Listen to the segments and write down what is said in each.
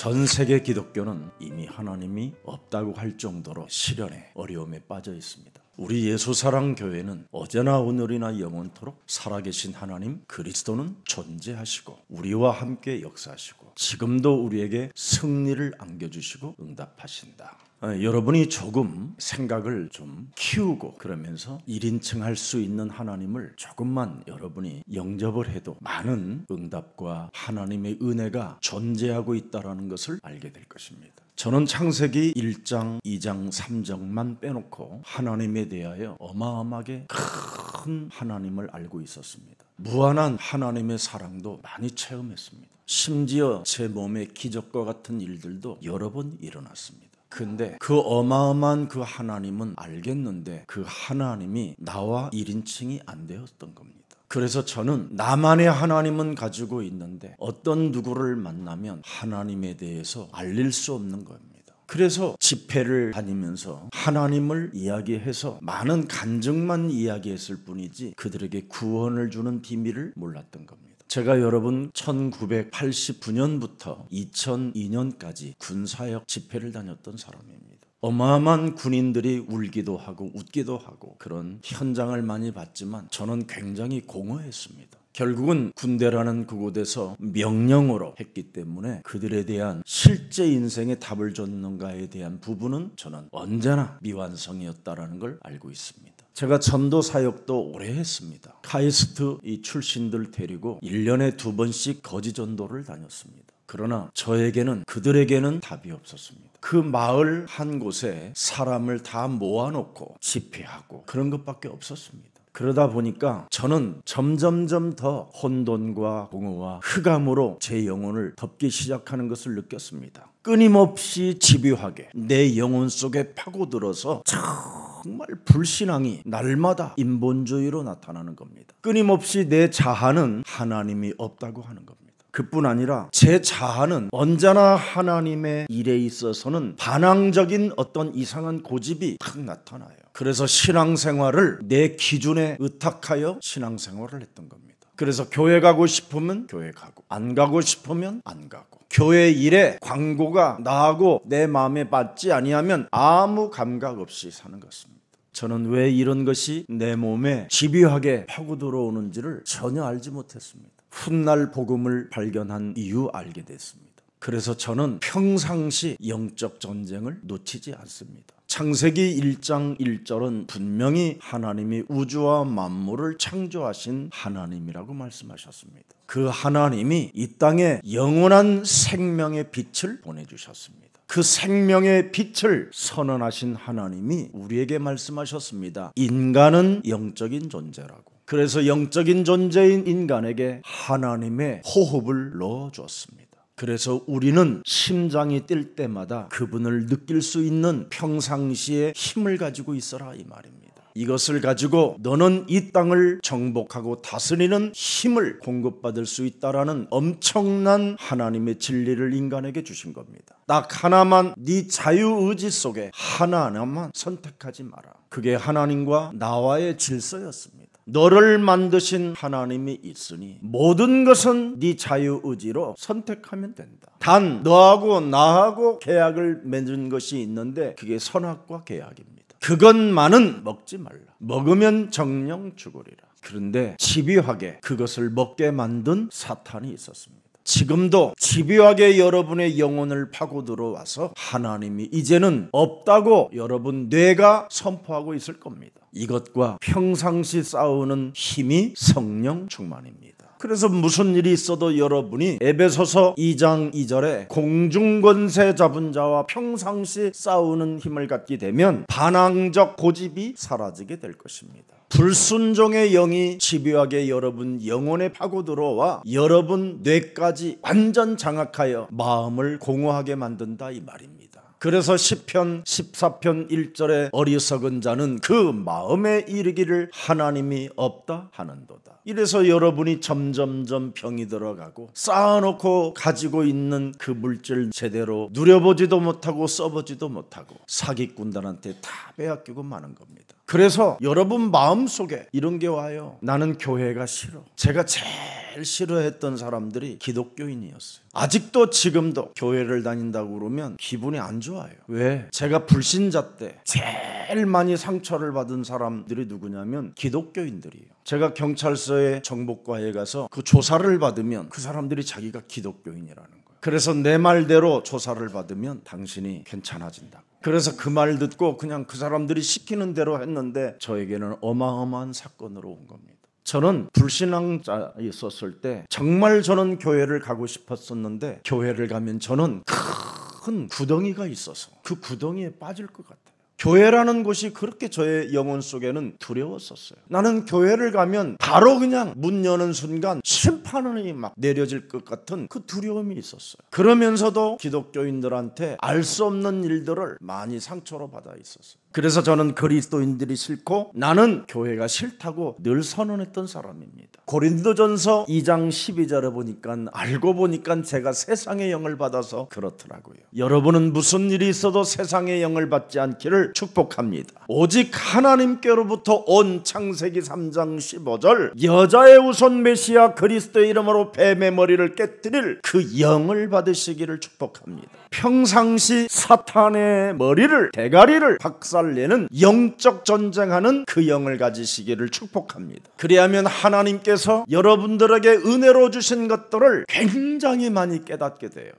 전 세계 기독교는 이미 하나님이 없다고 할 정도로 시련에 어려움에 빠져 있습니다. 우리 예수사랑교회는 어제나 오늘이나 영원토록 살아계신 하나님 그리스도는 존재하시고 우리와 함께 역사하시고 지금도 우리에게 승리를 안겨주시고 응답하신다. 여러분이 조금 생각을 좀 키우고 그러면서 1인칭 할 수 있는 하나님을 조금만 여러분이 영접을 해도 많은 응답과 하나님의 은혜가 존재하고 있다는 것을 알게 될 것입니다. 저는 창세기 1장, 2장, 3장만 빼놓고 하나님에 대하여 어마어마하게 큰 하나님을 알고 있었습니다. 무한한 하나님의 사랑도 많이 체험했습니다. 심지어 제 몸에 기적과 같은 일들도 여러 번 일어났습니다. 근데 그 어마어마한 그 하나님은 알겠는데 그 하나님이 나와 1인칭이 안 되었던 겁니다. 그래서 저는 나만의 하나님은 가지고 있는데 어떤 누구를 만나면 하나님에 대해서 알릴 수 없는 겁니다. 그래서 집회를 다니면서 하나님을 이야기해서 많은 간증만 이야기했을 뿐이지 그들에게 구원을 주는 비밀을 몰랐던 겁니다. 제가 여러분 1989년부터 2002년까지 군사역 집회를 다녔던 사람입니다. 어마어마한 군인들이 울기도 하고 웃기도 하고 그런 현장을 많이 봤지만 저는 굉장히 공허했습니다. 결국은 군대라는 그곳에서 명령으로 했기 때문에 그들에 대한 실제 인생의 답을 줬는가에 대한 부분은 저는 언제나 미완성이었다는 걸 알고 있습니다. 제가 전도 사역도 오래 했습니다. 카이스트 이 출신들 데리고 1년에 2번씩 거지 전도를 다녔습니다. 그러나 저에게는 그들에게는 답이 없었습니다. 그 마을 한 곳에 사람을 다 모아놓고 집회하고 그런 것밖에 없었습니다. 그러다 보니까 저는 점점점 더 혼돈과 공허와 흑암으로 제 영혼을 덮기 시작하는 것을 느꼈습니다. 끊임없이 집요하게 내 영혼 속에 파고들어서 정말 불신앙이 날마다 인본주의로 나타나는 겁니다. 끊임없이 내 자아는 하나님이 없다고 하는 겁니다. 그뿐 아니라 제 자아는 언제나 하나님의 일에 있어서는 반항적인 어떤 이상한 고집이 탁 나타나요. 그래서 신앙생활을 내 기준에 의탁하여 신앙생활을 했던 겁니다. 그래서 교회 가고 싶으면 교회 가고 안 가고 싶으면 안 가고 교회 일에 광고가 나하고 내 마음에 맞지 아니하면 아무 감각 없이 사는 것입니다. 저는 왜 이런 것이 내 몸에 집요하게 파고 들어오는지를 전혀 알지 못했습니다. 훗날 복음을 발견한 이후 알게 됐습니다. 그래서 저는 평상시 영적 전쟁을 놓치지 않습니다. 창세기 1장 1절은 분명히 하나님이 우주와 만물을 창조하신 하나님이라고 말씀하셨습니다. 그 하나님이 이 땅에 영원한 생명의 빛을 보내주셨습니다. 그 생명의 빛을 선언하신 하나님이 우리에게 말씀하셨습니다. 인간은 영적인 존재라고. 그래서 영적인 존재인 인간에게 하나님의 호흡을 넣어주었습니다. 그래서 우리는 심장이 뛸 때마다 그분을 느낄 수 있는 평상시에 힘을 가지고 있어라 이 말입니다. 이것을 가지고 너는 이 땅을 정복하고 다스리는 힘을 공급받을 수 있다라는 엄청난 하나님의 진리를 인간에게 주신 겁니다. 딱 하나만 네 자유의지 속에 하나만 선택하지 마라. 그게 하나님과 나와의 질서였습니다. 너를 만드신 하나님이 있으니 모든 것은 네 자유의지로 선택하면 된다. 단 너하고 나하고 계약을 맺은 것이 있는데 그게 선악과 계약입니다. 그것만은 먹지 말라. 먹으면 정령 죽으리라. 그런데 집요하게 그것을 먹게 만든 사탄이 있었습니다. 지금도 집요하게 여러분의 영혼을 파고 들어와서 하나님이 이제는 없다고 여러분 뇌가 선포하고 있을 겁니다. 이것과 평상시 싸우는 힘이 성령 충만입니다. 그래서 무슨 일이 있어도 여러분이 에베소서 2장 2절에 공중권세 잡은 자와 평상시 싸우는 힘을 갖게 되면 반항적 고집이 사라지게 될 것입니다. 불순종의 영이 집요하게 여러분 영혼에 파고 들어와 여러분 뇌까지 완전 장악하여 마음을 공허하게 만든다 이 말입니다. 그래서 시편 14편 1절에 어리석은 자는 그 마음에 이르기를 하나님이 없다 하는도다. 이래서 여러분이 점점점 병이 들어가고 쌓아놓고 가지고 있는 그 물질 제대로 누려보지도 못하고 써보지도 못하고 사기꾼들한테 다 빼앗기고 마는 겁니다. 그래서 여러분 마음속에 이런 게 와요. 나는 교회가 싫어. 제가 제일 싫어했던 사람들이 기독교인이었어요. 아직도 지금도 교회를 다닌다고 그러면 기분이 안 좋아요. 왜? 제가 불신자 때 제일 많이 상처를 받은 사람들이 누구냐면 기독교인들이에요. 제가 경찰서에 정보과에 가서 그 조사를 받으면 그 사람들이 자기가 기독교인이라는 거예요. 그래서 내 말대로 조사를 받으면 당신이 괜찮아진다. 그래서 그 말 듣고 그냥 그 사람들이 시키는 대로 했는데 저에게는 어마어마한 사건으로 온 겁니다. 저는 불신앙자에 있었을 때 정말 저는 교회를 가고 싶었었는데 교회를 가면 저는 큰 구덩이가 있어서 그 구덩이에 빠질 것 같아요. 교회라는 곳이 그렇게 저의 영혼 속에는 두려웠었어요. 나는 교회를 가면 바로 그냥 문 여는 순간 심판이 막 내려질 것 같은 그 두려움이 있었어요. 그러면서도 기독교인들한테 알 수 없는 일들을 많이 상처로 받아 있었어요. 그래서 저는 그리스도인들이 싫고 나는 교회가 싫다고 늘 선언했던 사람입니다. 고린도전서 2장 12절에 보니까 알고 보니까 제가 세상의 영을 받아서 그렇더라고요. 여러분은 무슨 일이 있어도 세상의 영을 받지 않기를 축복합니다. 오직 하나님께로부터 온 창세기 3장 15절 여자의 후손 메시아 그리스도의 이름으로 뱀의 머리를 깨뜨릴 그 영을 받으시기를 축복합니다. 평상시 사탄의 머리를 대가리를 박살내는 영적 전쟁하는 그 영을 가지시기를 축복합니다. 그리하면 하나님께서 여러분들에게 은혜로 주신 것들을 굉장히 많이 깨닫게 돼요.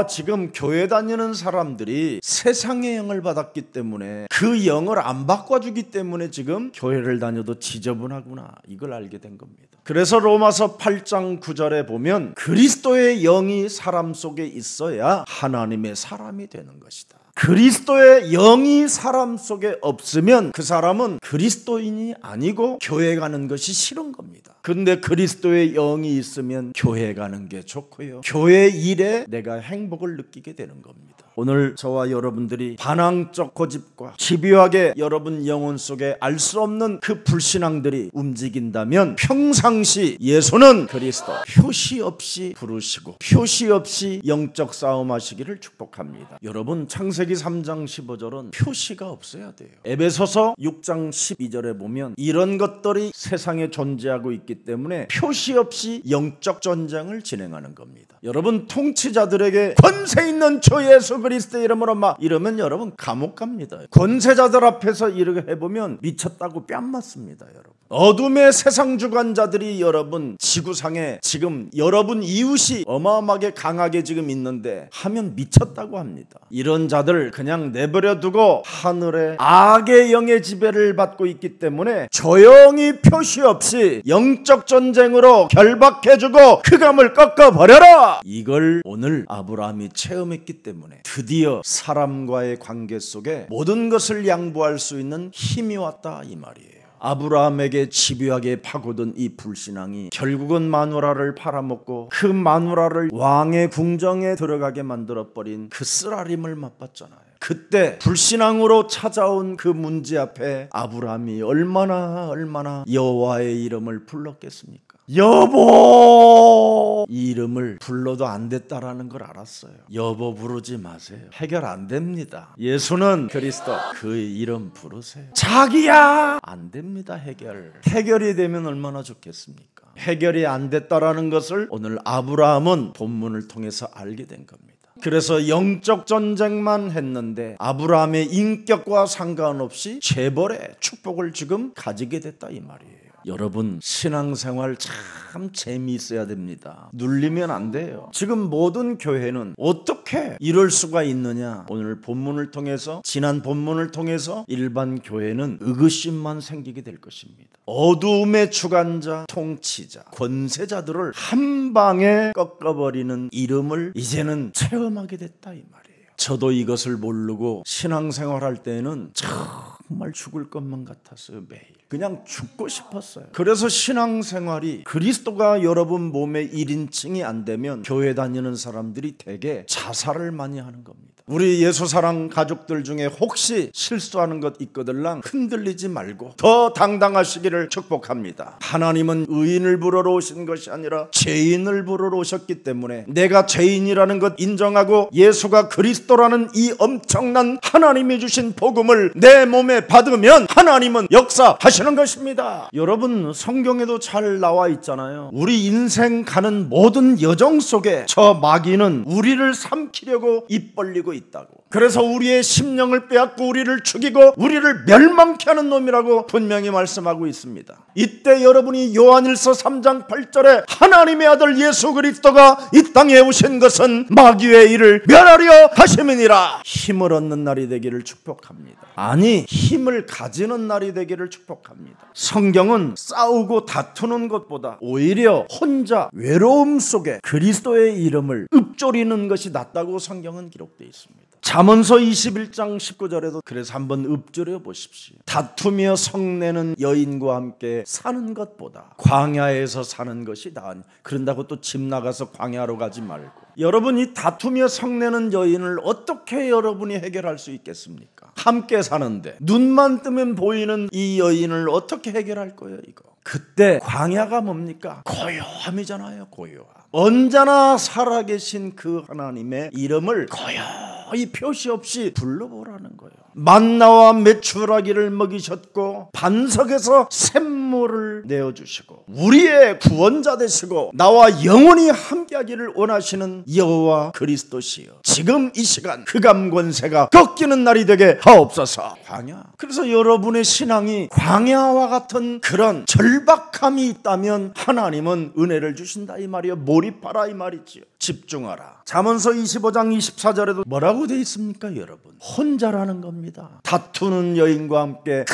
지금 교회 다니는 사람들이 세상의 영을 받았기 때문에 그 영을 안 바꿔주기 때문에 지금 교회를 다녀도 지저분하구나, 이걸 알게 된 겁니다. 그래서 로마서 8장 9절에 보면 그리스도의 영이 사람 속에 있어야 하나님의 사람이 되는 것이다. 그리스도의 영이 사람 속에 없으면 그 사람은 그리스도인이 아니고 교회 가는 것이 싫은 겁니다. 근데 그리스도의 영이 있으면 교회 가는 게 좋고요, 교회 일에 내가 행복을 느끼게 되는 겁니다. 오늘 저와 여러분들이 반항적 고집과 집요하게 여러분 영혼 속에 알 수 없는 그 불신앙들이 움직인다면 평상시 예수는 그리스도 표시 없이 부르시고 표시 없이 영적 싸움하시기를 축복합니다. 여러분 창세기 3장 15절은 표시가 없어야 돼요. 에베소서 6장 12절에 보면 이런 것들이 세상에 존재하고 있기 때문에 표시 없이 영적 전쟁을 진행하는 겁니다. 여러분 통치자들에게 권세 있는 주 예수 그리스도의 이름으로 막 이러면 여러분 감옥 갑니다. 권세자들 앞에서 이렇게 해보면 미쳤다고 뺨 맞습니다. 여러분 어둠의 세상 주관자들이 여러분 지구상에 지금 여러분 이웃이 어마어마하게 강하게 지금 있는데 하면 미쳤다고 합니다. 이런 자들 그냥 내버려 두고 하늘의 악의 영의 지배를 받고 있기 때문에 조용히 표시 없이 영적 전쟁으로 결박해주고 흑암을 꺾어버려라, 이걸 오늘 아브라함이 체험했기 때문에 드디어 사람과의 관계 속에 모든 것을 양보할 수 있는 힘이 왔다, 이 말이에요. 아브라함에게 집요하게 파고든 이 불신앙이 결국은 마누라를 팔아먹고 그 마누라를 왕의 궁정에 들어가게 만들어버린 그 쓰라림을 맛봤잖아요. 그때 불신앙으로 찾아온 그 문제 앞에 아브라함이 얼마나 여호와의 이름을 불렀겠습니까? 여보, 이 이름을 불러도 안 됐다라는 걸 알았어요. 여보 부르지 마세요. 해결 안 됩니다. 예수는 그리스도, 그 이름 부르세요. 자기야, 안 됩니다. 해결이 되면 얼마나 좋겠습니까? 해결이 안 됐다라는 것을 오늘 아브라함은 본문을 통해서 알게 된 겁니다. 그래서 영적 전쟁만 했는데 아브라함의 인격과 상관없이 재벌의 축복을 지금 가지게 됐다, 이 말이에요. 여러분 신앙생활 참 재미있어야 됩니다. 눌리면 안 돼요. 지금 모든 교회는 어떻게 이럴 수가 있느냐, 오늘 본문을 통해서, 지난 본문을 통해서 일반 교회는 의구심만 생기게 될 것입니다. 어두움의 주관자, 통치자, 권세자들을 한 방에 꺾어버리는 이름을 이제는 체험하게 됐다, 이 말이에요. 저도 이것을 모르고 신앙생활할 때는 정말 죽을 것만 같았어요. 매일 그냥 죽고 싶었어요. 그래서 신앙생활이 그리스도가 여러분 몸의 1인칭이 안 되면 교회 다니는 사람들이 대개 자살을 많이 하는 겁니다. 우리 예수사랑 가족들 중에 혹시 실수하는 것 있거들랑 흔들리지 말고 더 당당하시기를 축복합니다. 하나님은 의인을 부르러 오신 것이 아니라 죄인을 부르러 오셨기 때문에 내가 죄인이라는 것 인정하고 예수가 그리스도라는 이 엄청난 하나님이 주신 복음을 내 몸에 받으면 하나님은 역사하시는 것입니다. 여러분, 성경에도 잘 나와 있잖아요. 우리 인생 가는 모든 여정 속에 저 마귀는 우리를 삼키려고 입 벌리고 있다고. 그래서 우리의 심령을 빼앗고 우리를 죽이고 우리를 멸망케 하는 놈이라고 분명히 말씀하고 있습니다. 이때 여러분이 요한일서 3장 8절에 하나님의 아들 예수 그리스도가 이 땅에 오신 것은 마귀의 일을 멸하려 하심이니라. 힘을 얻는 날이 되기를 축복합니다. 아니, 힘을 가지는 날이 되기를 축복합니다. 성경은 싸우고 다투는 것보다 오히려 혼자 외로움 속에 그리스도의 이름을 읊조리는 것이 낫다고 성경은 기록되어 있습니다. 잠언서 21장 19절에도 그래서 한번 읊조려 보십시오. 다투며 성내는 여인과 함께 사는 것보다 광야에서 사는 것이 나으니. 그런다고 또 집 나가서 광야로 가지 말고. 여러분, 이 다투며 성내는 여인을 어떻게 여러분이 해결할 수 있겠습니까? 함께 사는데 눈만 뜨면 보이는 이 여인을 어떻게 해결할 거예요, 이거? 그때 광야가 뭡니까? 고요함이잖아요, 고요함. 언제나 살아계신 그 하나님의 이름을 고요히 표시 없이 불러보라는 거예요. 만나와 메추라기를 먹이셨고 반석에서 샘물을 내어주시고 우리의 구원자 되시고 나와 영원히 함께하기를 원하시는 여호와 그리스도시여, 지금 이 시간 흑암 권세가 꺾이는 날이 되게 하옵소서. 광야. 그래서 여러분의 신앙이 광야와 같은 그런 절박함이 있다면 하나님은 은혜를 주신다 이 말이에요. 몰입하라 이 말이지요. 집중하라. 잠언서 25장 24절에도 뭐라고 되어 있습니까, 여러분? 혼자라는 겁니다. 다투는 여인과 함께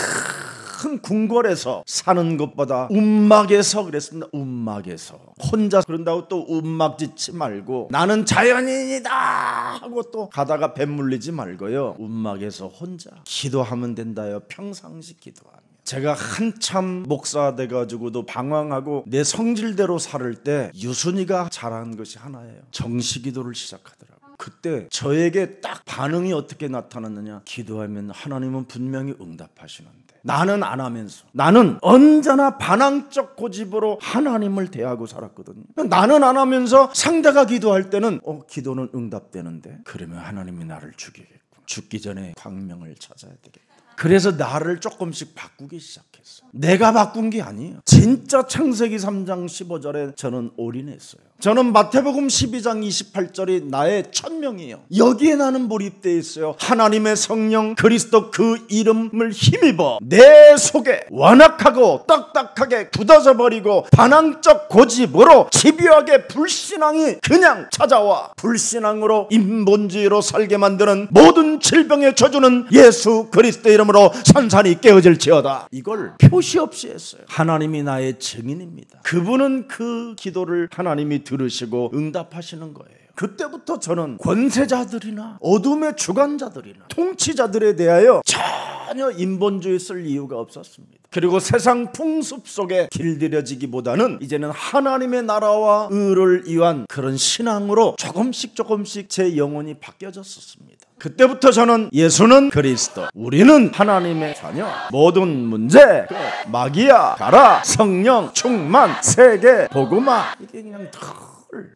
큰 궁궐에서 사는 것보다 움막에서, 그랬습니다. 움막에서 혼자. 그런다고 또 움막 짓지 말고 나는 자연인이다 하고 또 가다가 배물리지 말고요. 움막에서 혼자 기도하면 된다요. 평상시 기도하면. 제가 한참 목사 돼가지고도 방황하고 내 성질대로 살을 때 유순이가 잘한 것이 하나예요. 정시기도를 시작하더라고요. 그때 저에게 딱 반응이 어떻게 나타났느냐. 기도하면 하나님은 분명히 응답하시는데 나는 안 하면서, 나는 언제나 반항적 고집으로 하나님을 대하고 살았거든요. 나는 안 하면서 상대가 기도할 때는 기도는 응답되는데 그러면 하나님이 나를 죽이겠고 죽기 전에 광명을 찾아야 되겠다. 그래서 나를 조금씩 바꾸기 시작했어요. 내가 바꾼 게 아니에요. 진짜 창세기 3장 15절에 저는 올인했어요. 저는 마태복음 12장 28절이 나의 천명이에요. 여기에 나는 몰입되어 있어요. 하나님의 성령 그리스도 그 이름을 힘입어 내 속에 완악하고 딱딱하게 굳어져 버리고 반항적 고집으로 집요하게 불신앙이 그냥 찾아와 불신앙으로 인본주의로 살게 만드는 모든 질병의 저주는 예수 그리스도의 이름으로 산산이 깨어질지어다. 이걸 표시 없이 했어요. 하나님이 나의 증인입니다. 그분은 그 기도를 하나님이 들으시고 응답하시는 거예요. 그때부터 저는 권세자들이나 어둠의 주관자들이나 통치자들에 대하여 전혀 인본주의 쓸 이유가 없었습니다. 그리고 세상 풍습 속에 길들여지기보다는 이제는 하나님의 나라와 의를 위한 그런 신앙으로 조금씩 제 영혼이 바뀌어졌었습니다. 그때부터 저는 예수는 그리스도, 우리는 하나님의 자녀, 모든 문제 마귀야 가라, 성령 충만, 세계 복음화, 이게 그냥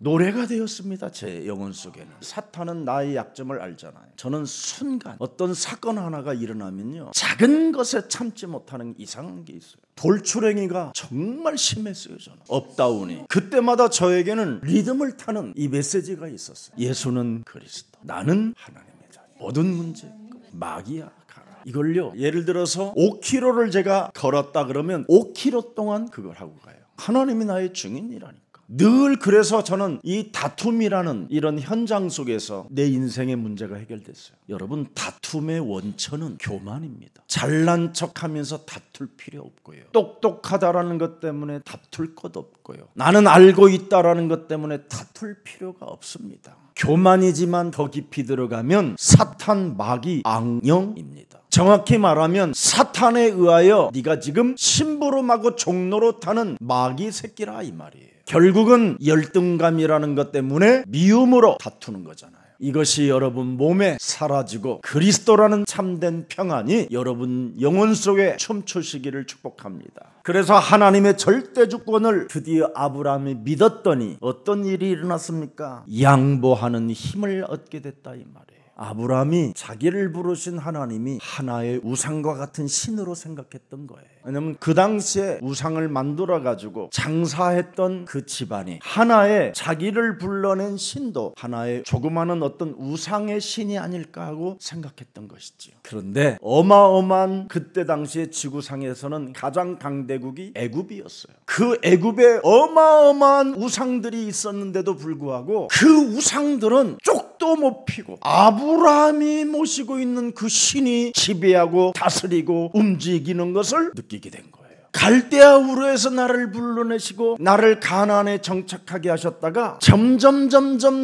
노래가 되었습니다. 제 영혼 속에는. 사탄은 나의 약점을 알잖아요. 저는 순간 어떤 사건 하나가 일어나면요, 작은 것에 참지 못하는 이상한 게 있어요. 돌출행위가 정말 심했어요. 저는 업다운이. 그때마다 저에게는 리듬을 타는 이 메시지가 있었어요. 예수는 그리스도, 나는 하나님의 자녀, 모든 문제 마귀야 가라. 이걸요, 예를 들어서 5km를 제가 걸었다 그러면 5km 동안 그걸 하고 가요. 하나님이 나의 증인이라니까. 늘 그래서 저는 이 다툼이라는 이런 현장 속에서 내 인생의 문제가 해결됐어요. 여러분, 다툼의 원천은 교만입니다. 잘난 척하면서 다툴 필요 없고요. 똑똑하다라는 것 때문에 다툴 것 없고요. 나는 알고 있다라는 것 때문에 다툴 필요가 없습니다. 교만이지만 더 깊이 들어가면 사탄, 마귀, 악령입니다. 정확히 말하면 사탄에 의하여 네가 지금 심부름하고 종로로 타는 마귀 새끼라 이 말이에요. 결국은 열등감이라는 것 때문에 미움으로 다투는 거잖아요. 이것이 여러분 몸에 사라지고 그리스도라는 참된 평안이 여러분 영혼 속에 춤추시기를 축복합니다. 그래서 하나님의 절대 주권을 드디어 아브라함이 믿었더니 어떤 일이 일어났습니까? 양보하는 힘을 얻게 됐다 이 말이에요. 아브라함이 자기를 부르신 하나님이 하나의 우상과 같은 신으로 생각했던 거예요. 왜냐하면 그 당시에 우상을 만들어가지고 장사했던 그 집안이 하나의 자기를 불러낸 신도 하나의 조그마한 어떤 우상의 신이 아닐까 하고 생각했던 것이지요. 그런데 어마어마한 그때 당시에 지구상에서는 가장 강대국이 애굽이었어요. 그 애굽에 어마어마한 우상들이 있었는데도 불구하고 그 우상들은 쪽도 못 피고 아브라함이 모시고 있는 그 신이 지배하고 다스리고 움직이는 것을 느끼게 된 거예요. 갈대아 우르에서 나를 불러내시고 나를 가나안에 정착하게 하셨다가 점점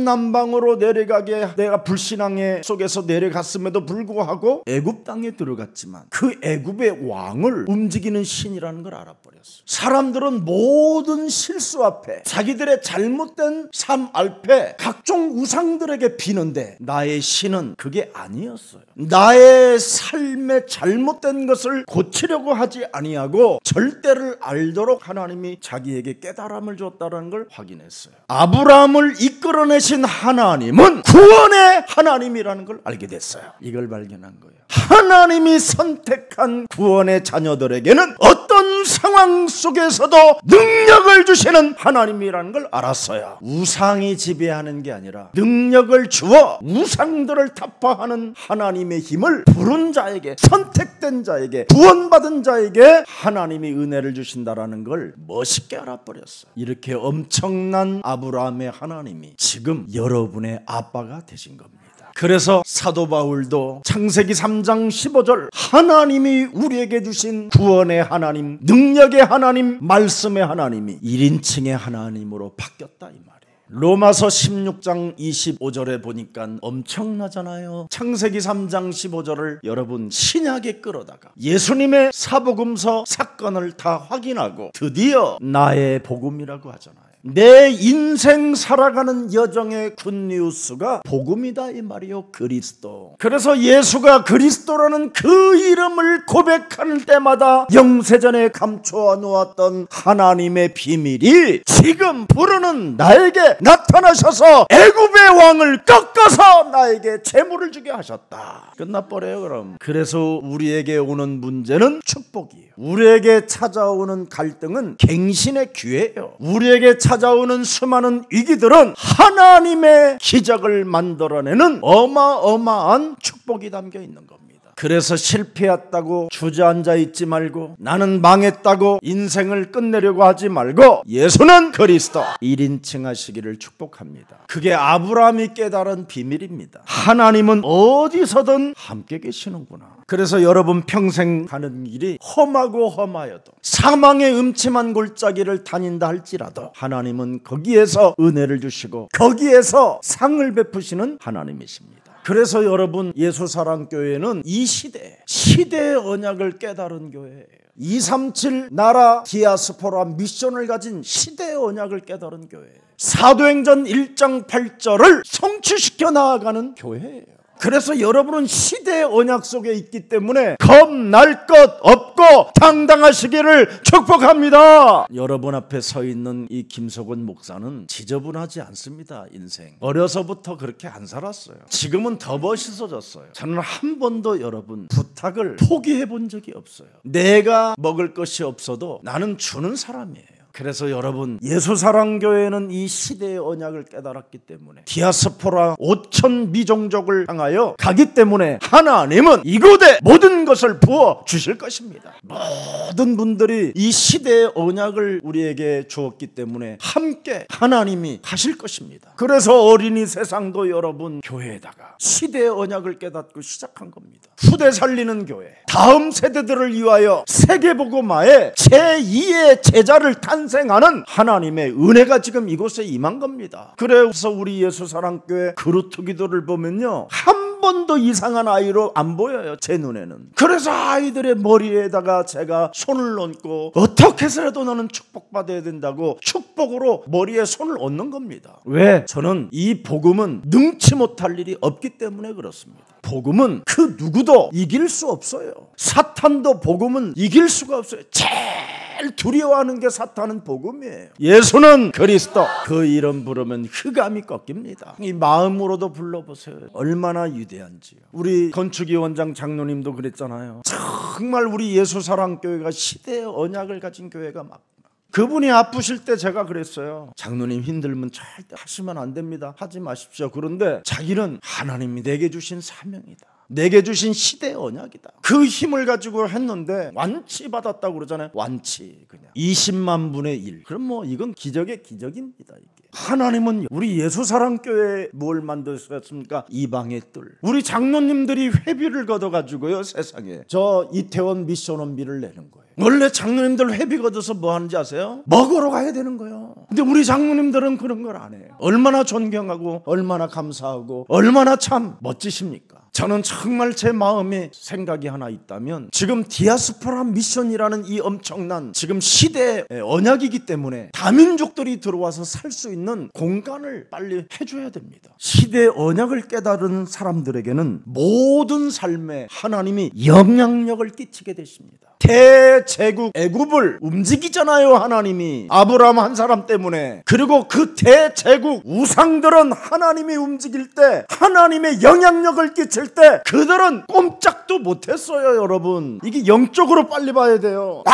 남방으로 내려가게 내가 불신앙의 속에서 내려갔음에도 불구하고 애굽 땅에 들어갔지만 그 애굽의 왕을 움직이는 신이라는 걸 알아버렸어요. 사람들은 모든 실수 앞에 자기들의 잘못된 삶 앞에 각종 우상들에게 비는데 나의 신은 그게 아니었어요. 나의 삶의 잘못된 것을 고치려고 하지 아니하고 절대를 알도록 하나님이 자기에게 깨달음을 줬다는 걸 확인했어요. 아브라함을 이끌어내신 하나님은 구원의 하나님이라는 걸 알게 됐어요. 이걸 발견한 거예요. 하나님이 선택한 구원의 자녀들에게는 어떤 상황 속에서도 능력을 주시는 하나님이라는 걸 알았어요. 우상이 지배하는 게 아니라 능력을 주어 우상들을 타파하는 하나님의 힘을 부른 자에게, 선택된 자에게, 구원받은 자에게 하나님이 은혜를 주신다라는 걸 멋있게 알아버렸어요. 이렇게 엄청난 아브라함의 하나님이 지금 여러분의 아빠가 되신 겁니다. 그래서 사도 바울도 창세기 3장 15절 하나님이 우리에게 주신 구원의 하나님, 능력의 하나님, 말씀의 하나님이 1인칭의 하나님으로 바뀌었다 이 말이에요. 로마서 16장 25절에 보니까 엄청나잖아요. 창세기 3장 15절을 여러분 신약에 끌어다가 예수님의 사복음서 사건을 다 확인하고 드디어 나의 복음이라고 하잖아요. 내 인생 살아가는 여정의 굿뉴스가 복음이다 이 말이요. 그리스도. 그래서 예수가 그리스도라는 그 이름을 고백할 때마다 영세전에 감춰 놓았던 하나님의 비밀이 지금 부르는 나에게 나타나셔서 애굽의 왕을 꺾어서 나에게 재물을 주게 하셨다. 끝나버려요. 그럼 그래서 우리에게 오는 문제는 축복이에요. 우리에게 찾아오는 갈등은 갱신의 기회예요. 우리에게 찾아오는 수많은 위기들은 하나님의 기적을 만들어내는 어마어마한 축복이 담겨 있는 겁니다. 그래서 실패했다고 주저앉아 있지 말고 나는 망했다고 인생을 끝내려고 하지 말고 예수는 그리스도 1인칭 하시기를 축복합니다. 그게 아브라함이 깨달은 비밀입니다. 하나님은 어디서든 함께 계시는구나. 그래서 여러분 평생 가는 길이 험하고 험하여도 사망의 음침한 골짜기를 다닌다 할지라도 하나님은 거기에서 은혜를 주시고 거기에서 상을 베푸시는 하나님이십니다. 그래서 여러분 예수사랑교회는 이 시대의 언약을 깨달은 교회예요. 237 나라 디아스포라 미션을 가진 시대의 언약을 깨달은 교회예요. 사도행전 1장 8절을 성취시켜 나아가는 교회예요. 그래서 여러분은 시대의 언약 속에 있기 때문에 겁날 것 없고 당당하시기를 축복합니다. 여러분 앞에 서 있는 이 김석원 목사는 지저분하지 않습니다. 인생 어려서부터 그렇게 안 살았어요. 지금은 더 멋있어졌어요. 저는 한 번도 여러분 부탁을 포기해 본 적이 없어요. 내가 먹을 것이 없어도 나는 주는 사람이에요. 그래서 여러분 예수사랑교회는 이 시대의 언약을 깨달았기 때문에 디아스포라 5천 미종족을 향하여 가기 때문에 하나님은 이곳에 모든 것을 부어 주실 것입니다. 모든 분들이 이 시대의 언약을 우리에게 주었기 때문에 함께 하나님이 하실 것입니다. 그래서 어린이 세상도 여러분 교회에다가 시대의 언약을 깨닫고 시작한 겁니다. 후대 살리는 교회, 다음 세대들을 위하여 세계복음화에 제2의 제자를 탄 탄생하는 하나님의 은혜가 지금 이곳에 임한 겁니다. 그래서 우리 예수사랑교회 그루트 기도를 보면요, 한 번도 이상한 아이로 안 보여요, 제 눈에는. 그래서 아이들의 머리에다가 제가 손을 얹고 어떻게 해서라도 너는 축복받아야 된다고 축복으로 머리에 손을 얹는 겁니다. 왜? 저는 이 복음은 능치 못할 일이 없기 때문에 그렇습니다. 복음은 그 누구도 이길 수 없어요. 사탄도 복음은 이길 수가 없어요. 제일 두려워하는 게 사탄은 복음이에요. 예수는 그리스도, 그 이름 부르면 흑암이 꺾입니다. 이 마음으로도 불러보세요. 얼마나 위대한지요. 우리 건축위 원장 장로님도 그랬잖아요. 정말 우리 예수사랑교회가 시대의 언약을 가진 교회가 맞구나. 그분이 아프실 때 제가 그랬어요. 장로님 힘들면 절대 하시면 안 됩니다. 하지 마십시오. 그런데 자기는 하나님이 내게 주신 사명이다, 내게 주신 시대의 언약이다, 그 힘을 가지고 했는데 완치 받았다고 그러잖아요. 완치, 그냥 20만 분의 1. 그럼 뭐 이건 기적의 기적입니다. 이게 하나님은 우리 예수사랑교회에 뭘 만드셨습니까? 이방의 뜰. 우리 장로님들이 회비를 걷어가지고요, 세상에 저 이태원 미션원비를 내는 거예요. 원래 장로님들 회비 걷어서 뭐 하는지 아세요? 먹으러 가야 되는 거예요. 근데 우리 장로님들은 그런 걸 안 해요. 얼마나 존경하고 얼마나 감사하고 얼마나 참 멋지십니까? 저는 정말 제 마음에 생각이 하나 있다면, 지금 디아스포라 미션이라는 이 엄청난 지금 시대의 언약이기 때문에 다민족들이 들어와서 살 수 있는 공간을 빨리 해줘야 됩니다. 시대의 언약을 깨달은 사람들에게는 모든 삶에 하나님이 영향력을 끼치게 되십니다. 대제국 애굽을 움직이잖아요, 하나님이. 아브라함 한 사람 때문에. 그리고 그 대제국 우상들은 하나님이 움직일 때, 하나님의 영향력을 끼칠 때 그들은 꼼짝도 못했어요. 여러분, 이게 영적으로 빨리 봐야 돼요.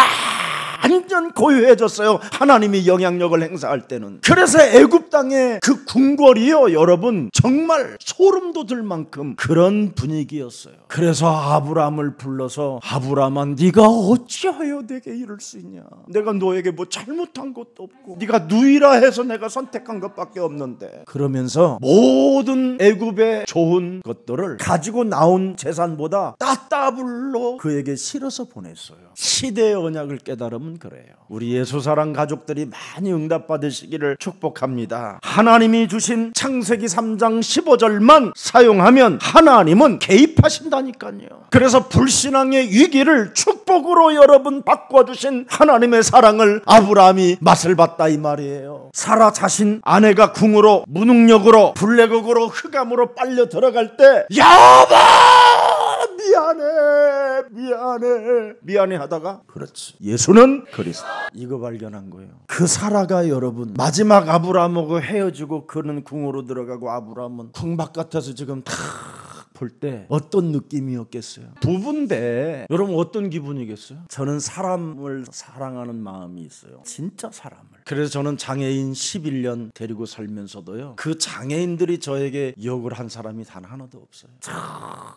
완전 고요해졌어요, 하나님이 영향력을 행사할 때는. 그래서 애굽 땅의 그 궁궐이요, 여러분, 정말 소름 돋을 만큼 그런 분위기였어요. 그래서 아브라함을 불러서, 아브라함아, 네가 어찌하여 내게 이럴 수 있냐? 내가 너에게 뭐 잘못한 것도 없고 네가 누이라 해서 내가 선택한 것밖에 없는데. 그러면서 모든 애굽의 좋은 것들을 가지고 나온 재산보다 따따블로 그에게 실어서 보냈어요. 시대의 언약을 깨달으면 그래요. 우리 예수사랑 가족들이 많이 응답받으시기를 축복합니다. 하나님이 주신 창세기 3장 15절만 사용하면 하나님은 개입하신다니까요. 그래서 불신앙의 위기를 축복으로 여러분 바꿔주신 하나님의 사랑을 아브라함이 맛을 봤다, 이 말이에요. 사라 자신 아내가 궁으로, 무능력으로, 블레국으로, 흑암으로 빨려 들어갈 때, 여보 미안해 하다가, 그렇지, 예수는 그리스도, 이거 발견한 거예요. 그 사라가 여러분 마지막 아브라함하고 헤어지고 그는 궁으로 들어가고, 아브라함은 궁 바깥에서 지금 탁 볼 때 어떤 느낌이었겠어요? 부부인데 여러분 어떤 기분이겠어요? 저는 사람을 사랑하는 마음이 있어요, 진짜 사람을. 그래서 저는 장애인 11년 데리고 살면서도요, 그 장애인들이 저에게 욕을 한 사람이 단 하나도 없어요.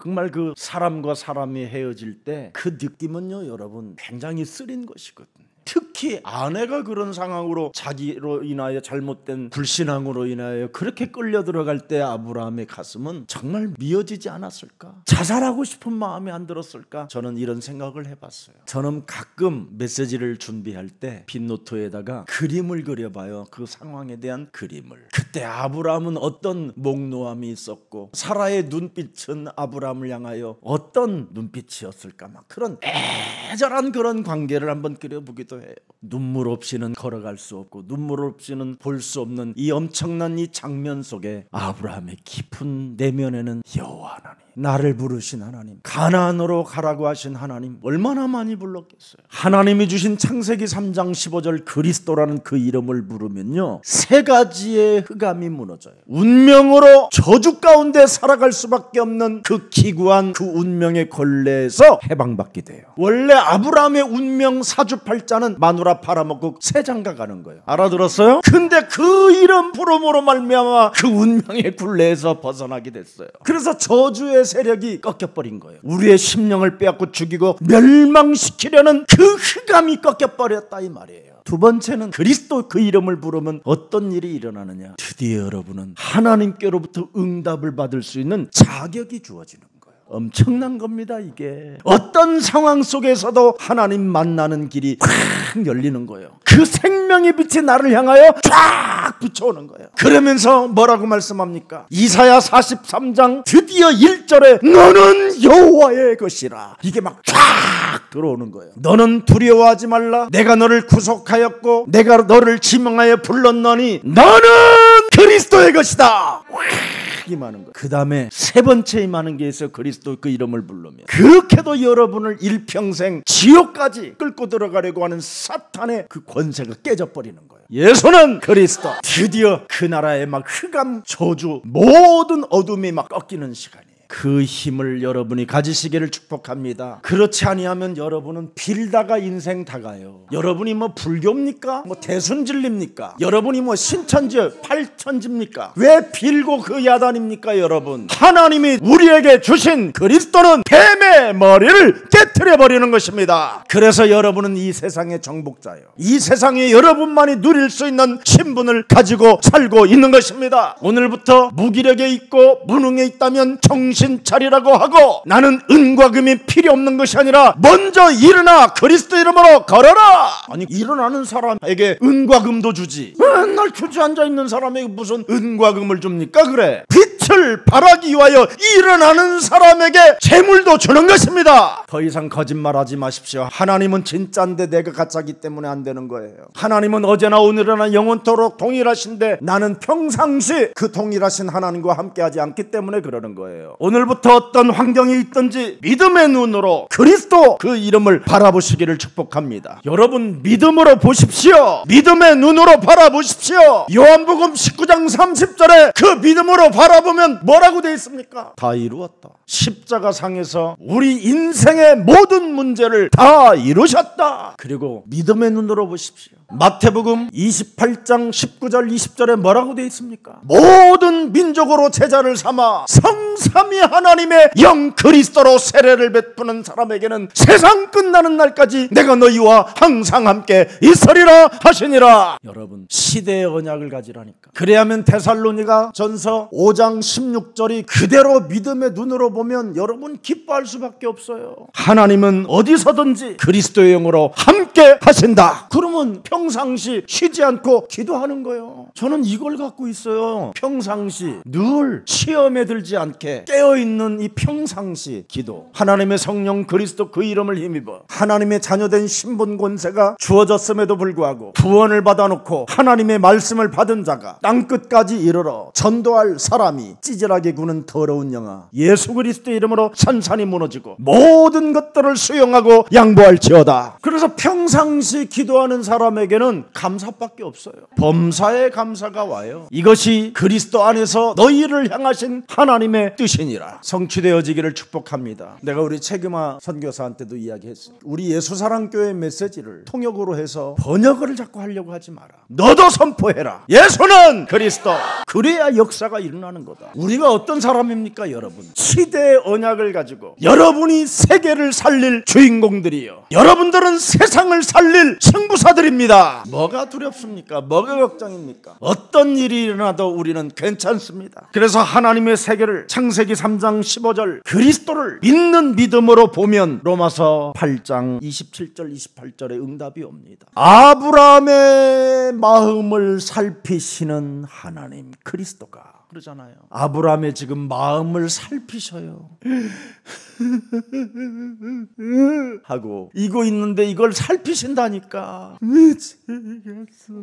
정말 그 사람과 사람이 헤어질 때 그 느낌은요, 여러분, 굉장히 쓰린 것이거든요. 특히 아내가 그런 상황으로 자기로 인하여 잘못된 불신앙으로 인하여 그렇게 끌려 들어갈 때 아브라함의 가슴은 정말 미어지지 않았을까? 자살하고 싶은 마음이 안 들었을까? 저는 이런 생각을 해봤어요. 저는 가끔 메시지를 준비할 때 빈노트에다가 그림을 그려봐요. 그 상황에 대한 그림을. 그때 아브라함은 어떤 몽노함이 있었고, 사라의 눈빛은 아브라함을 향하여 어떤 눈빛이었을까? 막 그런 애절한 그런 관계를 한번 그려보기도 해요. 눈물 없이는 걸어갈 수 없고 눈물 없이는 볼 수 없는 이 엄청난 이 장면 속에 아브라함의 깊은 내면에는 여호와 하나님, 나를 부르신 하나님, 가나안으로 가라고 하신 하나님, 얼마나 많이 불렀겠어요. 하나님이 주신 창세기 3장 15절 그리스도라는 그 이름을 부르면요, 세 가지의 흑암이 무너져요. 운명으로 저주 가운데 살아갈 수밖에 없는 그 기구한 그 운명의 걸레에서 해방받게 돼요. 원래 아브라함의 운명 사주팔자는 마누라 팔아먹고 새장가 가는 거예요. 알아들었어요? 근데 그 이름 부름으로 말미암아 그 운명의 굴레에서 벗어나게 됐어요. 그래서 저주의 세력이 꺾여버린 거예요. 우리의 심령을 빼앗고 죽이고 멸망시키려는 그 흑암이 꺾여버렸다, 이 말이에요. 두 번째는 그리스도 그 이름을 부르면 어떤 일이 일어나느냐? 드디어 여러분은 하나님께로부터 응답을 받을 수 있는 자격이 주어지는 거예요. 엄청난 겁니다. 이게 어떤 상황 속에서도 하나님 만나는 길이 확 열리는 거예요. 그 생명의 빛이 나를 향하여 쫙 비춰오는 거예요. 그러면서 뭐라고 말씀합니까? 이사야 43장 드디어 1절에 너는 여호와의 것이라, 이게 막 쫙 들어오는 거예요. 너는 두려워하지 말라. 내가 너를 구속하였고 내가 너를 지명하여 불렀노니 너는 그리스도의 것이다. 임하는 거예요. 그 다음에 세 번째 임하는 게 있어요. 그리스도 그 이름을 부르면 그렇게도 여러분을 일평생 지옥까지 끌고 들어가려고 하는 사탄의 그 권세가 깨져버리는 거예요. 예수는 그리스도. 드디어 그 나라의 막 흑암 저주 모든 어둠이 막 꺾이는 시간이에요. 그 힘을 여러분이 가지시기를 축복합니다. 그렇지 아니하면 여러분은 빌다가 인생 다 가요. 여러분이 뭐 불교입니까? 뭐 대순진리입니까? 여러분이 뭐 신천지 팔천지입니까? 왜 빌고 그 야단입니까? 여러분, 하나님이 우리에게 주신 그리스도는 뱀의 머리를 깨트려 버리는 것입니다. 그래서 여러분은 이 세상의 정복자예요. 이 세상에 여러분만이 누릴 수 있는 신분을 가지고 살고 있는 것입니다. 오늘부터 무기력에 있고 무능에 있다면 정신 차리라고 하고, 나는 은과 금이 필요 없는 것이 아니라 먼저 일어나 그리스도 이름으로 걸어라. 아니, 일어나는 사람에게 은과 금도 주지, 맨날 주저앉아 있는 사람에게 무슨 은과 금을 줍니까? 그래, 빛을 발하기 위하여 일어나는 사람에게 재물도 주는 것입니다. 더 이상 거짓말하지 마십시오. 하나님은 진짜인데 내가 가짜기 때문에 안 되는 거예요. 하나님은 어제나 오늘이나 영원토록 동일하신데 나는 평상시 그 동일하신 하나님과 함께하지 않기 때문에 그러는 거예요. 오늘부터 어떤 환경이 있든지 믿음의 눈으로 그리스도 그 이름을 바라보시기를 축복합니다. 여러분, 믿음으로 보십시오. 믿음의 눈으로 바라보십시오. 요한복음 19장 30절에 그 믿음으로 바라보면 뭐라고 되어 있습니까? 다 이루었다. 십자가상에서 우리 인생의 모든 문제를 다 이루셨다. 그리고 믿음의 눈으로 보십시오. 마태복음 28장 19절 20절에 뭐라고 되어 있습니까? 모든 민족으로 제자를 삼아 성삼위 하나님의 영 그리스도로 세례를 베푸는 사람에게는 세상 끝나는 날까지 내가 너희와 항상 함께 있으리라 하시니라. 여러분, 시대의 언약을 가지라니까. 그래야면 데살로니가 전서 5장 16절이 그대로 믿음의 눈으로 보면 여러분 기뻐할 수밖에 없어요. 하나님은 어디서든지 그리스도의 영으로 함께 하신다. 그러면 평상시 쉬지 않고 기도하는 거예요. 저는 이걸 갖고 있어요. 평상시 늘 시험에 들지 않게 깨어있는 이 평상시 기도. 하나님의 성령 그리스도 그 이름을 힘입어 하나님의 자녀된 신분 권세가 주어졌음에도 불구하고 구원을 받아놓고 하나님의 말씀을 받은 자가 땅끝까지 이르러 전도할 사람이 찌질하게 구는 더러운 영아 예수 그리스도의 이름으로 산산이 무너지고 모든 것들을 수용하고 양보할지어다. 그래서 평상시 기도하는 사람에게는 감사밖에 없어요. 범사에 감사가 와요. 이것이 그리스도 안에서 너희를 향하신 하나님의 뜻이니라. 성취되어지기를 축복합니다. 내가 우리 최규마 선교사한테도 이야기했어요. 우리 예수사랑교회 메시지를 통역으로 해서 번역을 자꾸 하려고 하지 마라. 너도 선포해라. 예수는 그리스도. 그래야 역사가 일어나는 거다. 우리가 어떤 사람입니까 여러분? 시대의 언약을 가지고 여러분이 세계를 살릴 주인공들이요, 여러분들은 세상을 살릴 승부사들입니다. 뭐가 두렵습니까? 뭐가 걱정입니까? 어떤 일이 일어나도 우리는 괜찮습니다. 그래서 하나님의 세계를 창세기 3장 15절 그리스도를 믿는 믿음으로 보면 로마서 8장 27절 28절에 응답이 옵니다. 아브라함의 마음을 살피시는 하나님 그리스도가 그러잖아요. 아브라함의 지금 마음을 살피셔요. 하고 이거 있는데 이걸 살피신다니까. 미치겠어.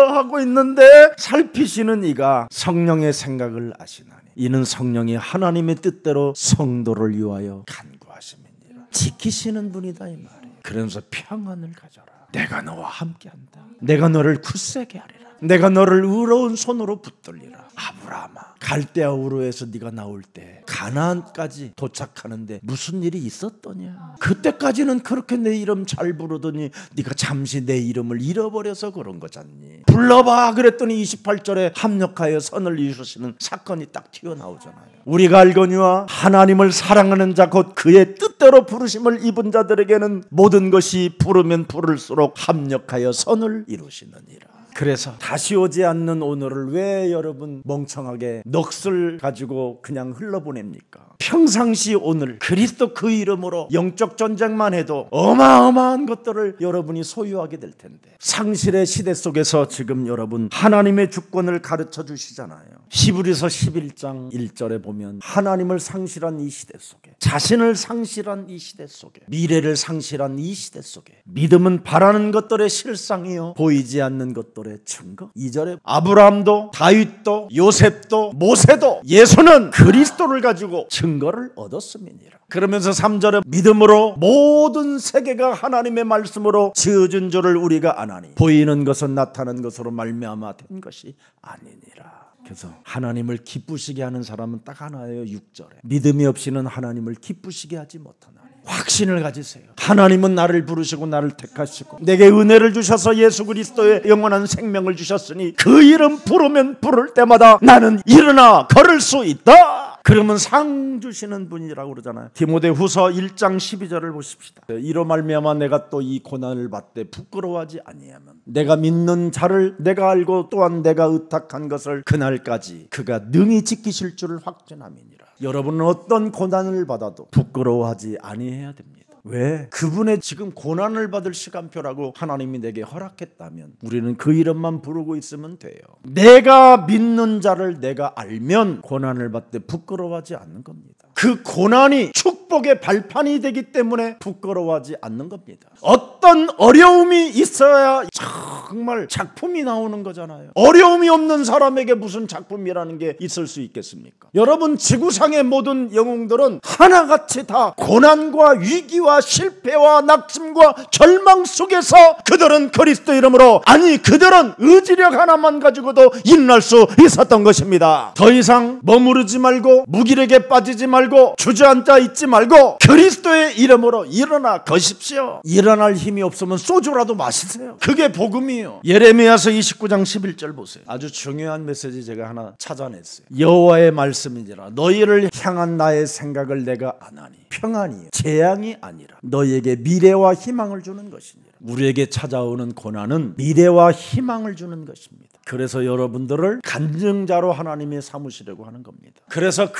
하고 있는데 살피시는 이가 성령의 생각을 아시나니 이는 성령이 하나님의 뜻대로 성도를 위하여 간구하심이니라. 지키시는 분이다 이 말이에요. 그러면서 평안을 가져라. 내가 너와 함께한다. 내가 너를 굳세게 하리라. 내가 너를 의로운 손으로 붙들리라. 아브라함아, 갈대아 우르에서 네가 나올 때 가나안까지 도착하는데 무슨 일이 있었더냐? 그때까지는 그렇게 내 이름 잘 부르더니 네가 잠시 내 이름을 잃어버려서 그런 거잖니. 불러봐 그랬더니 28절에 합력하여 선을 이루시는 사건이 딱 튀어나오잖아요. 우리가 알거니와 하나님을 사랑하는 자 곧 그의 뜻대로 부르심을 입은 자들에게는 모든 것이 부르면 부를수록 합력하여 선을 이루시느니라. 그래서 다시 오지 않는 오늘을 왜 여러분 멍청하게 넋을 가지고 그냥 흘러보냅니까? 평상시 오늘 그리스도 그 이름으로 영적 전쟁만 해도 어마어마한 것들을 여러분이 소유하게 될 텐데, 상실의 시대 속에서 지금 여러분 하나님의 주권을 가르쳐 주시잖아요. 히브리서 11장 1절에 보면 하나님을 상실한 이 시대 속에, 자신을 상실한 이 시대 속에, 미래를 상실한 이 시대 속에, 믿음은 바라는 것들의 실상이요 보이지 않는 것들의 증거. 2절에 아브라함도 다윗도 요셉도 모세도 예수는 그리스도를 가지고 증거를 얻었음이니라. 그러면서 3절에 믿음으로 모든 세계가 하나님의 말씀으로 지어진 줄을 우리가 아나니 보이는 것은 나타난 것으로 말미암아 된 것이 아니니라. 그래서 하나님을 기쁘시게 하는 사람은 딱 하나예요. 6절에 믿음이 없이는 하나님을 기쁘시게 하지 못하나니. 확신을 가지세요. 하나님은 나를 부르시고 나를 택하시고 내게 은혜를 주셔서 예수 그리스도의 영원한 생명을 주셨으니 그 이름 부르면 부를 때마다 나는 일어나 걸을 수 있다. 그러면 상 주시는 분이라고 그러잖아요. 디모데후서 1장 12절을 보십시다. 이로 말미암아 내가 또 이 고난을 받되 부끄러워하지 아니하면 내가 믿는 자를 내가 알고 또한 내가 의탁한 것을 그날까지 그가 능히 지키실 줄을 확신함이니라. 여러분은 어떤 고난을 받아도 부끄러워하지 아니해야 됩니다. 왜? 그분의 지금 고난을 받을 시간표라고 하나님이 내게 허락했다면 우리는 그 이름만 부르고 있으면 돼요. 내가 믿는 자를 내가 알면 고난을 받되 부끄러워하지 않는 겁니다. 그 고난이 축복의 발판이 되기 때문에 부끄러워하지 않는 겁니다. 어떤 어려움이 있어야 정말 작품이 나오는 거잖아요. 어려움이 없는 사람에게 무슨 작품이라는 게 있을 수 있겠습니까? 여러분, 지구상의 모든 영웅들은 하나같이 다 고난과 위기와 실패와 낙심과 절망 속에서 그들은 그리스도 이름으로, 아니 그들은 의지력 하나만 가지고도 일어날 수 있었던 것입니다. 더 이상 머무르지 말고 무기력에 빠지지 말고 주저앉아 있지 말고 그리스도의 이름으로 일어나 거십시오. 일어날 힘이 없으면 소주라도 마시세요. 그게 복음이에요. 예레미야서 29장 11절 보세요. 아주 중요한 메시지 제가 하나 찾아냈어요. 여호와의 말씀이니라 너희를 향한 나의 생각을 내가 아나니 평안이요 재앙이 아니라 너희에게 미래와 희망을 주는 것이니라. 우리에게 찾아오는 고난은 미래와 희망을 주는 것입니다. 그래서 여러분들을 간증자로 하나님이 삼으시려고 하는 겁니다. 그래서 그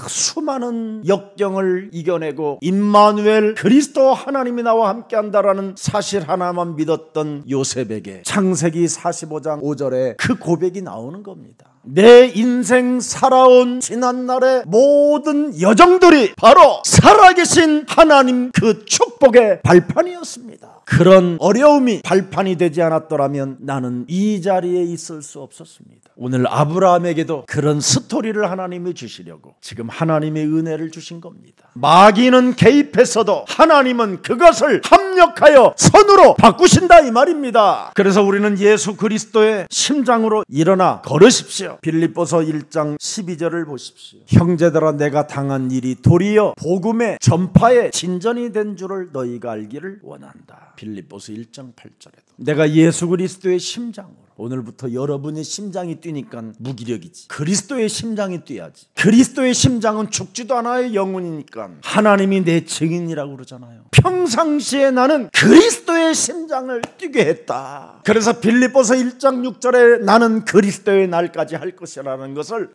수많은 역경을 이겨내고 임마누엘 그리스도 하나님이 나와 함께한다라는 사실 하나만 믿었던 요셉에게 창세기 45장 5절에 그 고백이 나오는 겁니다. 내 인생 살아온 지난날의 모든 여정들이 바로 살아계신 하나님 그 축복의 발판이었습니다. 그런 어려움이 발판이 되지 않았더라면 나는 이 자리에 있을 수 없었습니다. 오늘 아브라함에게도 그런 스토리를 하나님이 주시려고 지금 하나님의 은혜를 주신 겁니다. 마귀는 개입했어도 하나님은 그것을 합력하여 선으로 바꾸신다 이 말입니다. 그래서 우리는 예수 그리스도의 심장으로 일어나 걸으십시오. 빌립보서 1장 12절을 보십시오. 형제들아 내가 당한 일이 도리어 복음의 전파의 진전이 된 줄을 너희가 알기를 원한다. 빌립보서 1장 8절에도 내가 예수 그리스도의 심장으로, 오늘부터 여러분의 심장이 뛰니까 무기력이지. 그리스도의 심장이 뛰어야지. 그리스도의 심장은 죽지도 않아요. 영혼이니까. 하나님이 내 증인이라고 그러잖아요. 평상시에 나는 그리스도의 심장을 뛰게 했다. 그래서 빌립보서 1장 6절에 나는 그리스도의 날까지 할 것이라는 것을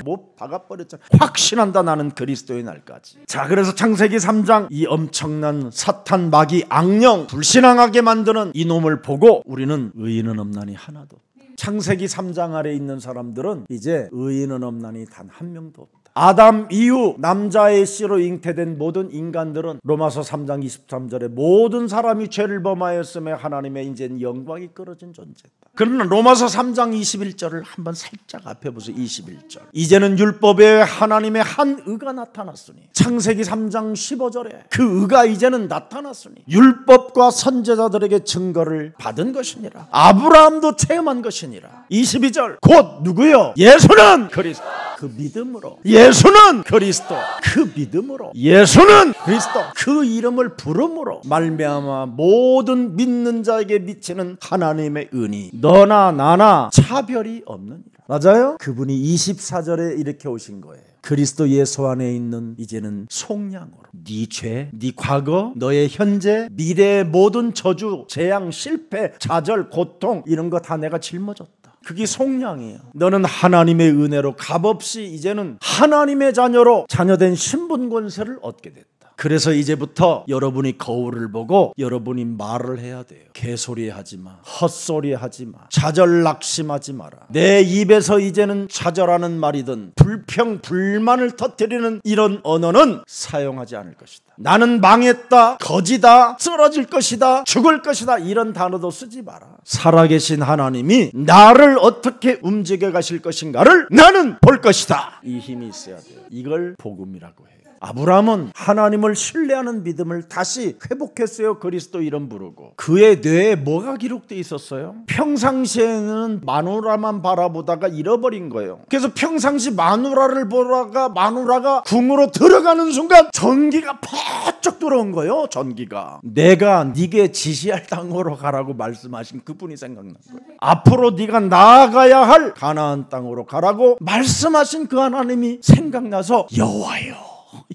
못 박아버렸잖아요. 확신한다. 나는 그리스도의 날까지. 자, 그래서 창세기 3장 이 엄청난 사탄 마귀 악령 불신앙하게 만드는 이놈을 보고 우리는 의인은 없나니 하나도. 창세기 3장 아래 있는 사람들은 이제 의인은 없나니 단 한 명도 없다. 아담 이후 남자의 씨로 잉태된 모든 인간들은 로마서 3장 23절에 모든 사람이 죄를 범하였음에 하나님의 이제는 영광이 끊어진 존재다. 그러나 로마서 3장 21절을 한번 살짝 앞에 보세요. 21절 이제는 율법에 하나님의 한 의가 나타났으니, 창세기 3장 15절에 그 의가 이제는 나타났으니 율법과 선지자들에게 증거를 받은 것이니라. 아브라함도 체험한 것이니라. 22절 곧 누구요? 예수는 그리스도. 그 믿음으로 예수는 그리스도, 그 믿음으로 예수는 그리스도, 그 이름을 부름으로 말미암아 모든 믿는 자에게 미치는 하나님의 은이 너나 나나 차별이 없느니라. 맞아요? 그분이 24절에 이렇게 오신 거예요. 그리스도 예수 안에 있는 이제는 속량으로 네 죄, 네 과거, 너의 현재, 미래의 모든 저주, 재앙, 실패, 좌절, 고통 이런 거 다 내가 짊어졌다. 그게 속량이에요. 너는 하나님의 은혜로 값없이 이제는 하나님의 자녀로 자녀된 신분 권세를 얻게 됐다. 그래서 이제부터 여러분이 거울을 보고 여러분이 말을 해야 돼요. 개소리 하지 마, 헛소리 하지 마, 좌절 낙심하지 마라. 내 입에서 이제는 좌절하는 말이든 불평 불만을 터뜨리는 이런 언어는 사용하지 않을 것이다. 나는 망했다, 거지다, 쓰러질 것이다, 죽을 것이다, 이런 단어도 쓰지 마라. 살아계신 하나님이 나를 어떻게 움직여 가실 것인가를 나는 볼 것이다. 이 힘이 있어야 돼요. 이걸 복음이라고 해요. 아브라함은 하나님을 신뢰하는 믿음을 다시 회복했어요. 그리스도 이름 부르고. 그의 뇌에 뭐가 기록되어 있었어요? 평상시에는 마누라만 바라보다가 잃어버린 거예요. 그래서 평상시 마누라를 보다가 마누라가 궁으로 들어가는 순간 전기가 퍽쩍 들어온 거예요. 전기가. 내가 네게 지시할 땅으로 가라고 말씀하신 그분이 생각난 거예요. 앞으로 네가 나아가야 할 가나안 땅으로 가라고 말씀하신 그 하나님이 생각나서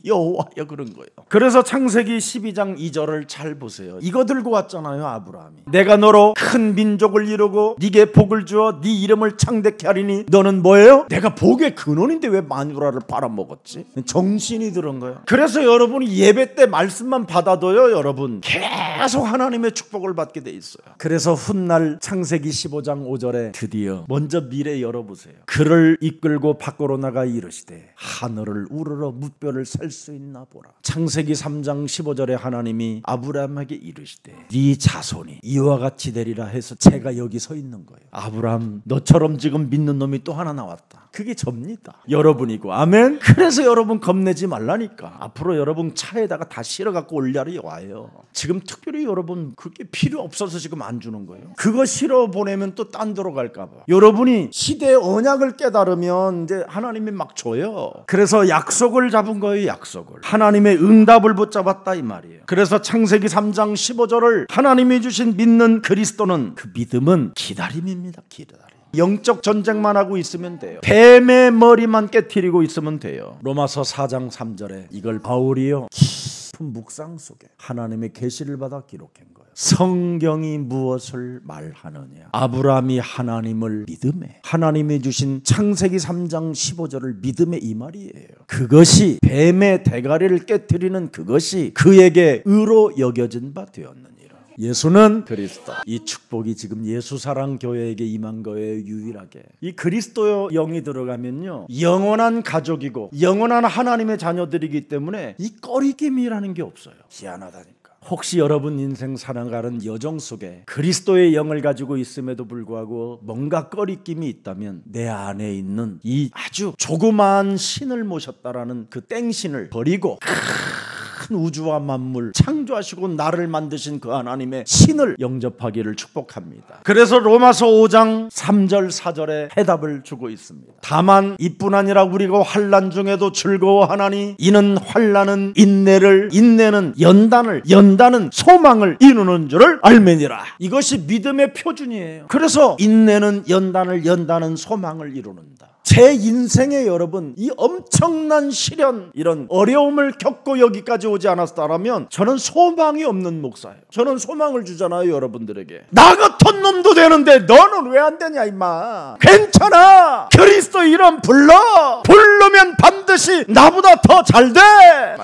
여호와여 그런 거예요. 그래서 창세기 12장 2절을 잘 보세요. 이거 들고 왔잖아요. 아브라함이 내가 너로 큰 민족을 이루고 네게 복을 주어 네 이름을 창대케 하리니 너는 뭐예요? 내가 복의 근원인데 왜 마누라를 팔아먹었지? 정신이 들은 거예요. 그래서 여러분이 예배 때 말씀만 받아도요, 여러분 계속 하나님의 축복을 받게 돼 있어요. 그래서 훗날 창세기 15장 5절에 드디어 먼저 미래 열어보세요. 그를 이끌고 밖으로 나가 이르시되 하늘을 우러러 무뼈를 셀 수 있나 보라. 창세기 3장 15절에 하나님이 아브라함에게 이르시되 네 자손이 이와 같이 되리라 해서 제가 여기 서 있는 거예요. 아브라함 너처럼 지금 믿는 놈이 또 하나 나왔다. 그게 접니다. 여러분이고. 아멘. 그래서 여러분 겁내지 말라니까. 앞으로 여러분 차에다가 다 실어갖고 올 날이 와요. 지금 특별히 여러분 그게 필요 없어서 지금 안 주는 거예요. 그거 실어 보내면 또 딴 데로 갈까 봐. 여러분이 시대의 언약을 깨달으면 이제 하나님이 막 줘요. 그래서 약속을 잡은 거예요. 약속을. 하나님의 응답을 붙잡았다 이 말이에요. 그래서 창세기 3장 15절을 하나님이 주신 믿는 그리스도는 그 믿음은 기다림입니다. 기다림. 영적 전쟁만 하고 있으면 돼요. 뱀의 머리만 깨트리고 있으면 돼요. 로마서 4장 3절에 이걸 바울이요 깊은 묵상 속에 하나님의 계시를 받아 기록한 거예요. 성경이 무엇을 말하느냐? 아브라함이 하나님을 믿음에, 하나님이 주신 창세기 3장 15절을 믿음에 이 말이에요. 그것이 뱀의 대가리를 깨트리는 그것이 그에게 의로 여겨진 바 되었느니라. 예수는 그리스도. 이 축복이 지금 예수사랑교회에게 임한 거예요. 유일하게. 이 그리스도 영이 들어가면요 영원한 가족이고 영원한 하나님의 자녀들이기 때문에 이 꺼리김이라는 게 없어요. 희한하다니까. 혹시 여러분 인생 살아가는 여정 속에 그리스도의 영을 가지고 있음에도 불구하고 뭔가 꺼리낌이 있다면 내 안에 있는 이 아주 조그마한 신을 모셨다라는 그 땡신을 버리고 큰 우주와 만물 창조하시고 나를 만드신 그 하나님의 신을 영접하기를 축복합니다. 그래서 로마서 5장 3절 4절에 해답을 주고 있습니다. 다만 이뿐 아니라 우리가 환난 중에도 즐거워하나니 이는 환난은 인내를, 인내는 연단을, 연단은 소망을 이루는 줄을 알매니라. 이것이 믿음의 표준이에요. 그래서 인내는 연단을, 연단은 소망을 이루는다. 제 인생에 여러분 이 엄청난 시련 이런 어려움을 겪고 여기까지 오지 않았다면 저는 소망이 없는 목사예요. 저는 소망을 주잖아요. 여러분들에게 나 같은 놈도 되는데 너는 왜 안 되냐 임마. 괜찮아. 그리스도 이름 부르면 반드시 나보다 더 잘 돼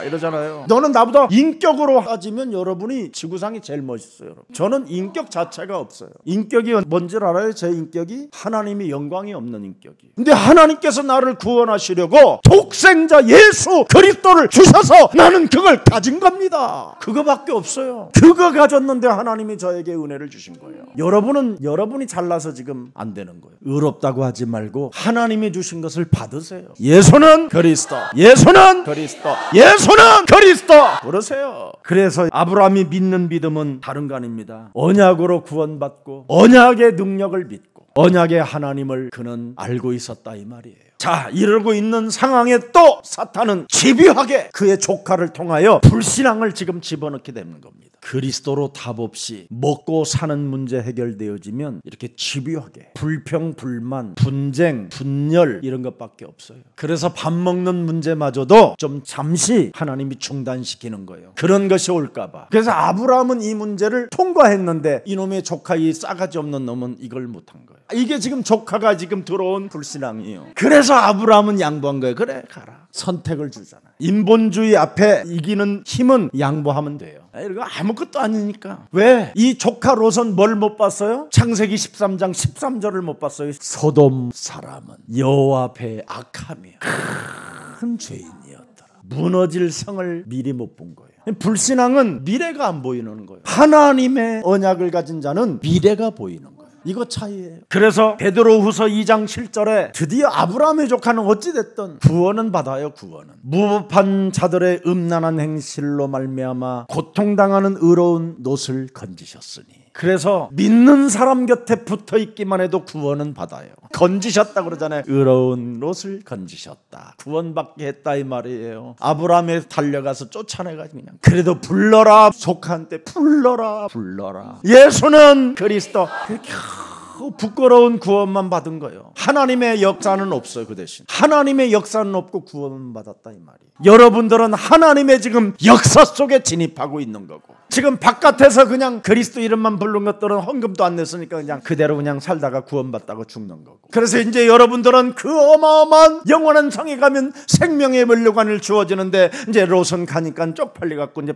이러잖아요. 너는 나보다 인격으로 따지면 여러분이 지구상이 제일 멋있어요. 여러분. 저는 인격 자체가 없어요. 인격이 뭔지 알아요? 제 인격이 하나님이 영광이 없는 인격이에요. 근데 하나님께서 나를 구원하시려고 독생자 예수 그리스도를 주셔서 나는 그걸 가진 겁니다. 그거밖에 없어요. 그거 가졌는데 하나님이 저에게 은혜를 주신 거예요. 여러분이 잘나서 지금 안 되는 거예요. 의롭다고 하지 말고 하나님이 주신 것을 받으세요. 예수는 그리스도, 예수는 그리스도, 예수는 그리스도 그러세요. 그래서 아브라함이 믿는 믿음은 다른 거 아닙니다. 언약으로 구원받고 언약의 능력을 믿고 언약의 하나님을 그는 알고 있었다 이 말이에요. 자, 이러고 있는 상황에 또 사탄은 집요하게 그의 조카를 통하여 불신앙을 지금 집어넣게 되는 겁니다. 그리스도로 답 없이 먹고 사는 문제 해결되어지면 이렇게 집요하게 불평, 불만, 분쟁, 분열 이런 것밖에 없어요. 그래서 밥 먹는 문제마저도 좀 잠시 하나님이 중단시키는 거예요. 그런 것이 올까봐. 그래서 아브라함은 이 문제를 통과했는데 이놈의 조카, 이 싸가지 없는 놈은 이걸 못한 거예요. 이게 지금 조카가 지금 들어온 불신앙이에요. 그래서 아브라함은 양보한 거예요. 그래, 가라. 선택을 주잖아. 인본주의 앞에 이기는 힘은 양보하면 돼요. 이거 아무것도 아니니까. 왜? 이 조카 롯은 뭘 못 봤어요? 창세기 13장 13절을 못 봤어요. 소돔 사람은 여호와 앞에 악하며 큰 죄인이었더라. 무너질 성을 미리 못 본 거예요. 불신앙은 미래가 안 보이는 거예요. 하나님의 언약을 가진 자는 미래가 보이는 거예요. 이거 차이예요. 그래서 베드로후서 2장 7절에 드디어 아브라함의 조카는 어찌됐든 구원은 받아요. 구원은 무법한 자들의 음란한 행실로 말미암아 고통당하는 의로운 롯을 건지셨으니, 그래서 믿는 사람 곁에 붙어있기만 해도 구원은 받아요. 건지셨다 그러잖아요. 의로운 롯을 건지셨다, 구원받게 했다 이 말이에요. 아브라함에 달려가서 쫓아내가지고 그냥 그래도 불러라, 조카한테 불러라. 예수는 그리스도. 부끄러운 구원만 받은 거예요. 하나님의 역사는 없어요. 그 대신 하나님의 역사는 없고 구원만 받았다 이 말이에요. 여러분들은 하나님의 지금 역사 속에 진입하고 있는 거고, 지금 바깥에서 그냥 그리스도 이름만 부른 것들은 헌금도 안 냈으니까 그냥 그대로 그냥 살다가 구원받다가 죽는 거고. 그래서 이제 여러분들은 그 어마어마한 영원한 성에 가면 생명의 면류관을 주어지는데, 이제 롯은 가니까 쪽팔려갖고 이제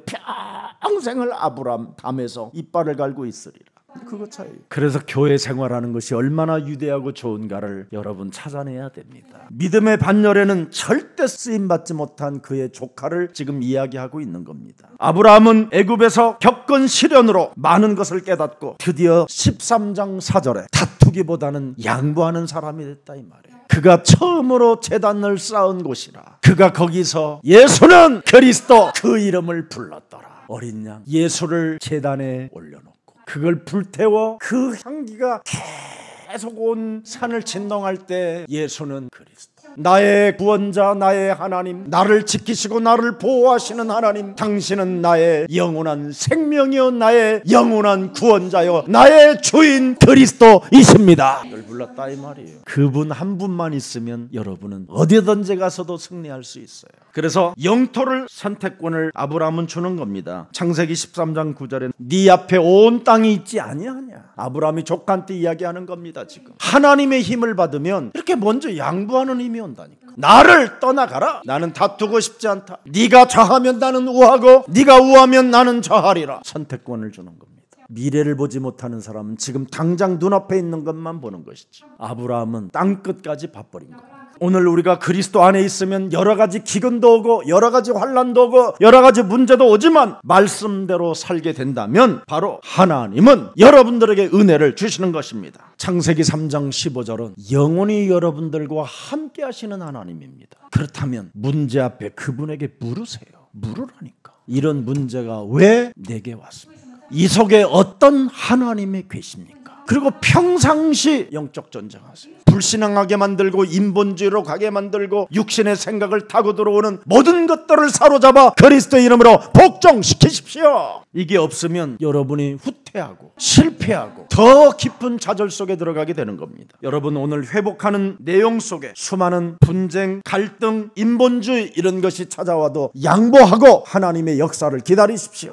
평생을 아브라함 담에서 이빨을 갈고 있으리라. 그거 차이. 그래서 교회 생활하는 것이 얼마나 유대하고 좋은가를 여러분 찾아내야 됩니다. 믿음의 반열에는 절대 쓰임받지 못한 그의 조카를 지금 이야기하고 있는 겁니다. 아브라함은 애굽에서 겪은 시련으로 많은 것을 깨닫고 드디어 13장 4절에 다투기보다는 양보하는 사람이 됐다 이 말이에요. 그가 처음으로 제단을 쌓은 곳이라. 그가 거기서 예수는 그리스도 그 이름을 불렀더라. 어린 양 예수를 제단에 올려놓고 그걸 불태워 그 향기가 계속 온 산을 진동할 때 예수는 그리스도, 나의 구원자, 나의 하나님, 나를 지키시고 나를 보호하시는 하나님, 당신은 나의 영원한 생명이요 나의 영원한 구원자요 나의 주인 그리스도이십니다. 이걸 불렀다 이 말이에요. 그분 한 분만 있으면 여러분은 어디든지 가서도 승리할 수 있어요. 그래서 영토를, 선택권을 아브라함은 주는 겁니다. 창세기 13장 9절에 네 앞에 온 땅이 있지 아니하냐. 아브라함이 조카한테 이야기하는 겁니다. 지금 하나님의 힘을 받으면 이렇게 먼저 양보하는 힘이 온다니까. 나를 떠나가라. 나는 다투고 싶지 않다. 네가 좌하면 나는 우하고 네가 우하면 나는 좌하리라. 선택권을 주는 겁니다. 미래를 보지 못하는 사람은 지금 당장 눈앞에 있는 것만 보는 것이지. 아브라함은 땅끝까지 봐버린 거예요. 오늘 우리가 그리스도 안에 있으면 여러 가지 기근도 오고 여러 가지 환난도 오고 여러 가지 문제도 오지만 말씀대로 살게 된다면 바로 하나님은 여러분들에게 은혜를 주시는 것입니다. 창세기 3장 15절은 영원히 여러분들과 함께 하시는 하나님입니다. 그렇다면 문제 앞에 그분에게 물으세요. 물으라니까. 이런 문제가 왜 내게 왔습니까? 이 속에 어떤 하나님이 계십니까? 그리고 평상시 영적 전쟁하세요. 불신앙하게 만들고 인본주의로 가게 만들고 육신의 생각을 타고 들어오는 모든 것들을 사로잡아 그리스도의 이름으로 복종시키십시오. 이게 없으면 여러분이 후퇴하고 실패하고 더 깊은 좌절 속에 들어가게 되는 겁니다. 여러분, 오늘 회복하는 내용 속에 수많은 분쟁, 갈등, 인본주의 이런 것이 찾아와도 양보하고 하나님의 역사를 기다리십시오.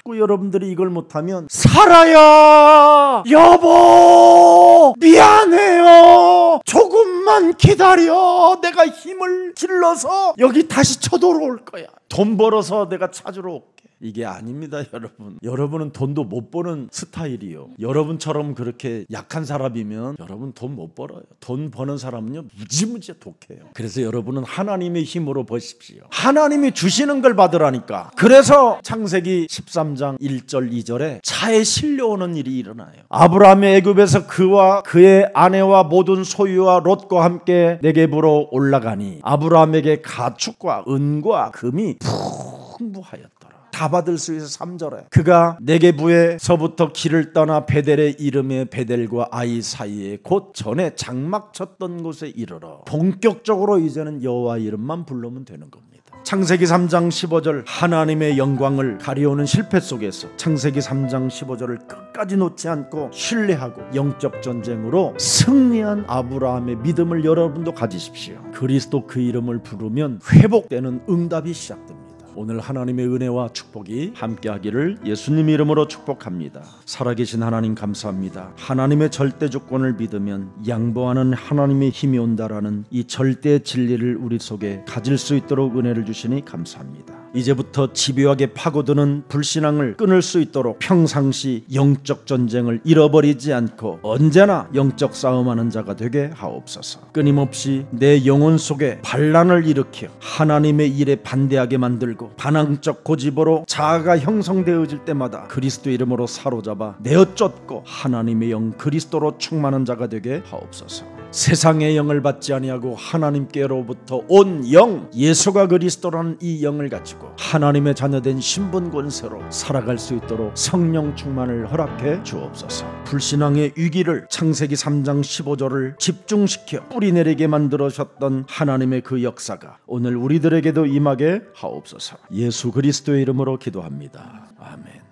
여러분들이 이걸 못하면 살아야 여보 미안해요 조금만 기다려 내가 힘을 길러서 여기 다시 쳐들어올 거야 돈 벌어서 내가 찾으러 올게. 이게 아닙니다. 여러분은 돈도 못 버는 스타일이요. 여러분처럼 그렇게 약한 사람이면 여러분 돈 못 벌어요. 돈 버는 사람은요 무지무지 독해요. 그래서 여러분은 하나님의 힘으로 버십시오. 하나님이 주시는 걸 받으라니까. 그래서 창세기 13장 1절 2절에 차에 실려오는 일이 일어나요. 아브라함의 애굽에서 그와 그의 아내와 모든 소유와 롯과 함께 네겝으로 올라가니 아브라함에게 가축과 은과 금이 풍부하였더라. 다 받을 수 있어. 3절에 그가 네게부에서부터 길을 떠나 베델의 이름의 베델과 아이 사이에 곧 전에 장막 쳤던 곳에 이르러 본격적으로 이제는 여호와 이름만 부르면 되는 겁니다. 창세기 3장 15절 하나님의 영광을 가려오는 실패 속에서 창세기 3장 15절을 끝까지 놓지 않고 신뢰하고 영적 전쟁으로 승리한 아브라함의 믿음을 여러분도 가지십시오. 그리스도 그 이름을 부르면 회복되는 응답이 시작됩니다. 오늘 하나님의 은혜와 축복이 함께하기를 예수님 이름으로 축복합니다. 살아계신 하나님 감사합니다. 하나님의 절대 주권을 믿으면 양보하는 하나님의 힘이 온다라는 이 절대 진리를 우리 속에 가질 수 있도록 은혜를 주시니 감사합니다. 이제부터 집요하게 파고드는 불신앙을 끊을 수 있도록 평상시 영적 전쟁을 잃어버리지 않고 언제나 영적 싸움하는 자가 되게 하옵소서. 끊임없이 내 영혼 속에 반란을 일으켜 하나님의 일에 반대하게 만들고 반항적 고집으로 자아가 형성되어질 때마다 그리스도 이름으로 사로잡아 내어 쫓고 하나님의 영 그리스도로 충만한 자가 되게 하옵소서. 세상의 영을 받지 아니하고 하나님께로부터 온 영 예수가 그리스도라는 이 영을 가지고 하나님의 자녀된 신분 권세로 살아갈 수 있도록 성령 충만을 허락해 주옵소서. 불신앙의 위기를 창세기 3장 15절을 집중시켜 뿌리내리게 만들어셨던 하나님의 그 역사가 오늘 우리들에게도 임하게 하옵소서. 예수 그리스도의 이름으로 기도합니다. 아멘.